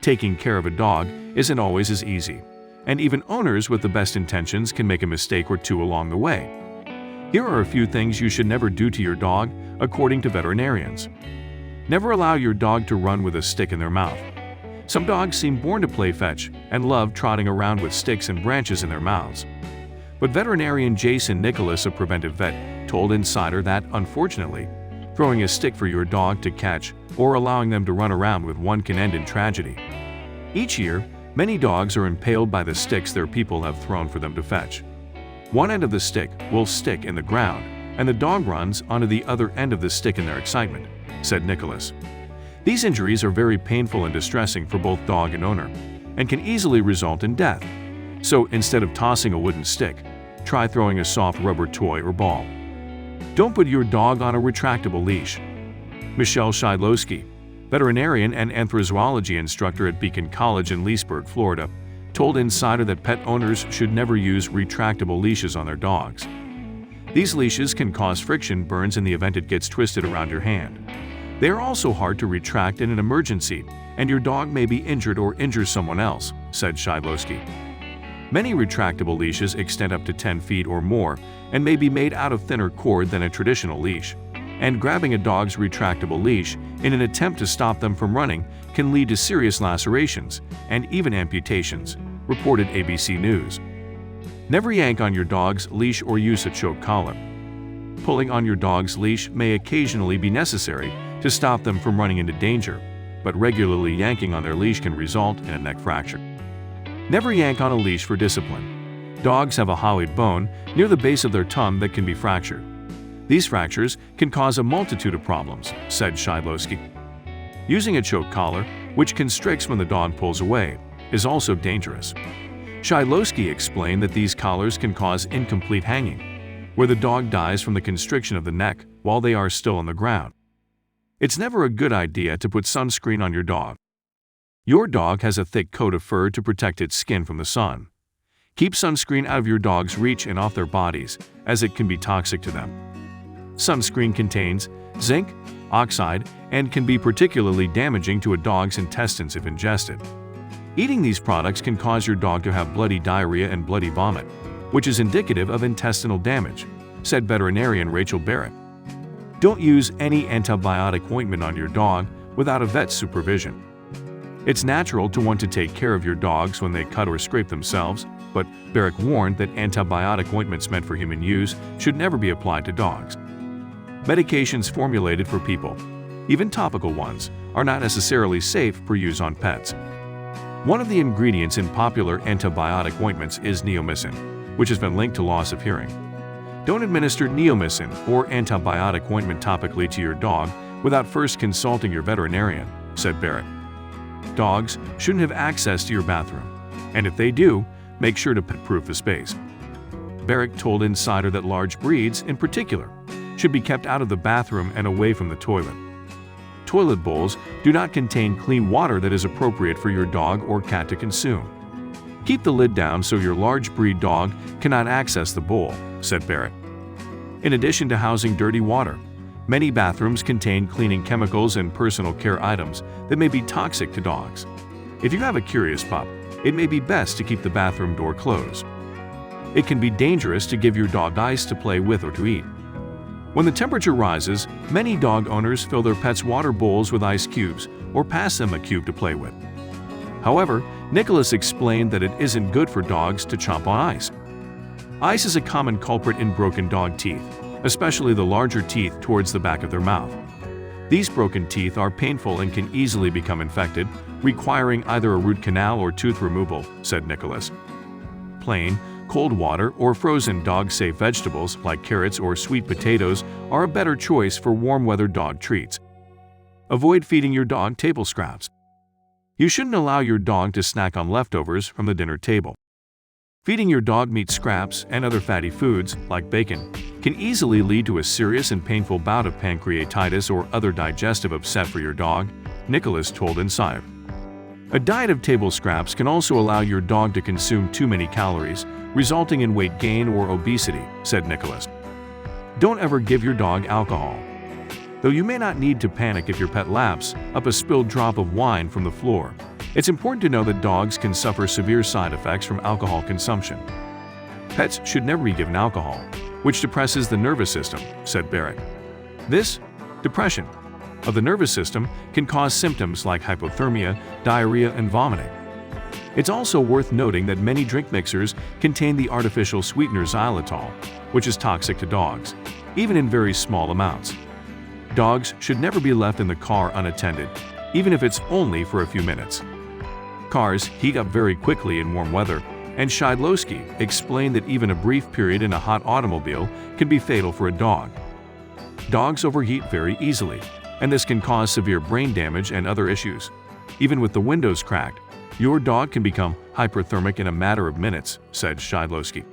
taking care of a dog isn't always as easy, and even owners with the best intentions can make a mistake or two along the way. Here are a few things you should never do to your dog, according to veterinarians. Never allow your dog to run with a stick in their mouth. Some dogs seem born to play fetch and love trotting around with sticks and branches in their mouths. But veterinarian Jason Nicholas of Preventive Vet told Insider that, unfortunately, throwing a stick for your dog to catch or allowing them to run around with one can end in tragedy. Each year, many dogs are impaled by the sticks their people have thrown for them to fetch. One end of the stick will stick in the ground, and the dog runs onto the other end of the stick in their excitement, said Nicholas. These injuries are very painful and distressing for both dog and owner, and can easily result in death. So instead of tossing a wooden stick, try throwing a soft rubber toy or ball. Don't put your dog on a retractable leash. Michelle Shidlowski, veterinarian and anthrozoology instructor at Beacon College in Leesburg, Florida, told Insider that pet owners should never use retractable leashes on their dogs. These leashes can cause friction burns in the event it gets twisted around your hand. They are also hard to retract in an emergency, and your dog may be injured or injure someone else, said Shidlowski. Many retractable leashes extend up to 10 feet or more and may be made out of thinner cord than a traditional leash, and grabbing a dog's retractable leash in an attempt to stop them from running can lead to serious lacerations and even amputations, reported ABC News. Never yank on your dog's leash or use a choke collar. Pulling on your dog's leash may occasionally be necessary to stop them from running into danger, but regularly yanking on their leash can result in a neck fracture. Never yank on a leash for discipline. Dogs have a hyoid bone near the base of their tongue that can be fractured. These fractures can cause a multitude of problems, said Shidlowski. Using a choke collar, which constricts when the dog pulls away, is also dangerous. Shidlowski explained that these collars can cause incomplete hanging, where the dog dies from the constriction of the neck while they are still on the ground. It's never a good idea to put sunscreen on your dog. Your dog has a thick coat of fur to protect its skin from the sun. Keep sunscreen out of your dog's reach and off their bodies, as it can be toxic to them. Sunscreen contains zinc oxide and can be particularly damaging to a dog's intestines if ingested. Eating these products can cause your dog to have bloody diarrhea and bloody vomit, which is indicative of intestinal damage, said veterinarian Rachel Barrett. Don't use any antibiotic ointment on your dog without a vet's supervision. It's natural to want to take care of your dogs when they cut or scrape themselves, but Barrett warned that antibiotic ointments meant for human use should never be applied to dogs. Medications formulated for people, even topical ones, are not necessarily safe for use on pets. One of the ingredients in popular antibiotic ointments is neomycin, which has been linked to loss of hearing. Don't administer neomycin or antibiotic ointment topically to your dog without first consulting your veterinarian, said Barrett. Dogs shouldn't have access to your bathroom, and if they do, make sure to pet-proof the space. Barrett told Insider that large breeds, in particular, should be kept out of the bathroom and away from the toilet. Toilet bowls do not contain clean water that is appropriate for your dog or cat to consume. Keep the lid down so your large breed dog cannot access the bowl, said Barrett. In addition to housing dirty water, many bathrooms contain cleaning chemicals and personal care items that may be toxic to dogs. If you have a curious pup, it may be best to keep the bathroom door closed. It can be dangerous to give your dog ice to play with or to eat. When the temperature rises, many dog owners fill their pets' water bowls with ice cubes or pass them a cube to play with. However, Nicholas explained that it isn't good for dogs to chomp on ice. Ice is a common culprit in broken dog teeth, especially the larger teeth towards the back of their mouth. These broken teeth are painful and can easily become infected, requiring either a root canal or tooth removal, said Nicholas. Plain, cold water or frozen dog-safe vegetables like carrots or sweet potatoes are a better choice for warm-weather dog treats. Avoid feeding your dog table scraps. You shouldn't allow your dog to snack on leftovers from the dinner table. Feeding your dog meat scraps and other fatty foods, like bacon, can easily lead to a serious and painful bout of pancreatitis or other digestive upset for your dog, Nicholas told Insider. A diet of table scraps can also allow your dog to consume too many calories, resulting in weight gain or obesity, said Nicholas. Don't ever give your dog alcohol. Though you may not need to panic if your pet laps up a spilled drop of wine from the floor, It's important to know that dogs can suffer severe side effects from alcohol consumption. Pets should never be given alcohol, which depresses the nervous system, said Barrett. This depression of the nervous system can cause symptoms like hypothermia, diarrhea, and vomiting. It's also worth noting that many drink mixers contain the artificial sweetener xylitol, which is toxic to dogs, even in very small amounts. Dogs should never be left in the car unattended, even if it's only for a few minutes. Cars heat up very quickly in warm weather, and Shidlowski explained that even a brief period in a hot automobile can be fatal for a dog. Dogs overheat very easily, and this can cause severe brain damage and other issues. Even with the windows cracked, your dog can become hyperthermic in a matter of minutes, said Shidlowski.